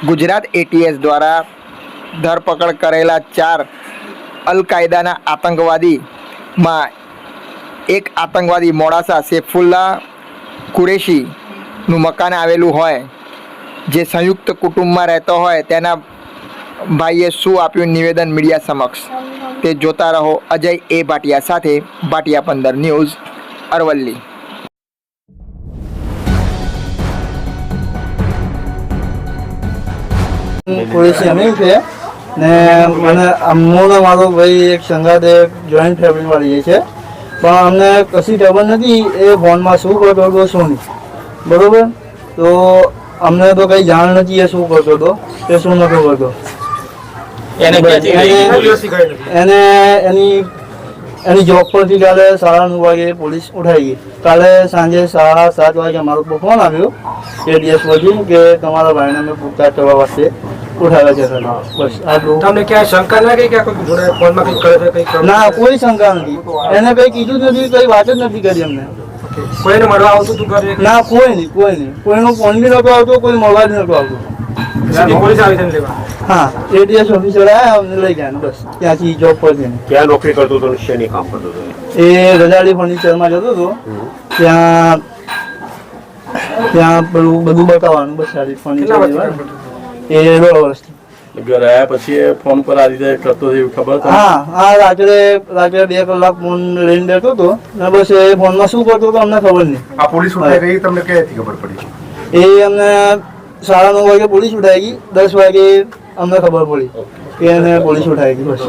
Gujarat ATS દ્વારા ધરપકડ કરેલા 4 અલ કાયદાના આતંકવાદીમાં એક આતંકવાદી મોડાસા સૈફુલ્લા કુરેશીનું મકાન આવેલું હોય, જે સંયુક્ત કુટુંબમાં રહેતો હોય, તેના ભાઈએ શું આપ્યું નિવેદન મીડિયા સમક્ષ, તે જોતા રહો અજય એ ભાટિયા સાથે, ભાટિયા 15 ન્યૂઝ, અરવલ્લી। કુરેશી અમીર છે ને મને અમોને મારો ભાઈ એક સંગાતે જોઈન્ટ ફેમિલીમાં રહીએ છે, પણ અમને કશી ખબર નથી એ ફોનમાં શું કરતો હતો શું નહીં, બરાબર? તો અમને તો કંઈ જાણ નથી એ શું કરતો હતો એ શું નહોતો કરતો। એને એની જોબ પરથી કાલે 9:30 વાગે પોલીસ ઉઠાવી ગઈ। કાલે સાંજે 7:30 વાગે અમારો ફોન આવ્યો એડીએસ પરથી કે તમારા ભાઈને અમે પૂછતાછ કરવા વાસ્તે ઉઠાવ્યા છે। બસ આટલું। તમને ક્યાં શંકા લાગે કે કોઈ જોડે ફોનમાં કંઈક કરે છે કંઈક? ના, કોઈ શંકા નથી, એને કંઈ કીધું જ નથી, કંઈ વાત જ નથી કરી અમને। કોઈને મળવા આવતું તું ઘરે? ના, કોઈ નહીં, કોઈનો ફોન બી નહોતો આવતો, કોઈ મોબાઈલ નહોતો આવતો। પોલીસ આવી છે લેવા? હા, એટીએસ ઓફિસર આવ્યા, અમને લઈ ગયા બસ ત્યાંથી જોબ પર જઈને। ક્યાં નોકરી કરતો હતો, શેની કામ કરતો હતો? એ રજાડી ફર્નિચરમાં જતો હતો, ત્યાં પેલું બધું બતાવવાનું, બસ સારી ફર્નિચર એ 1.5 વર્ષથી। ઘરે આવ્યા પછી એ ફોન પર આ રીતે કરતો હતો, ખબર હતી? હા, રાત્રે 2 કલાક ફોન લઈને બેઠો હતો ને બસ એ ફોનમાં શું કરતો હતો અમને ખબર નહીં। આ પોલીસ ઉઠાઈ ગઈ, તમને ક્યાંથી ખબર પડી? એ અમને 9:30 વાગે પોલીસ ઉઠાઈ ગઈ, 10 વાગે અમને ખબર પડી કે એને પોલીસ ઉઠાઈ ગઈ બસ।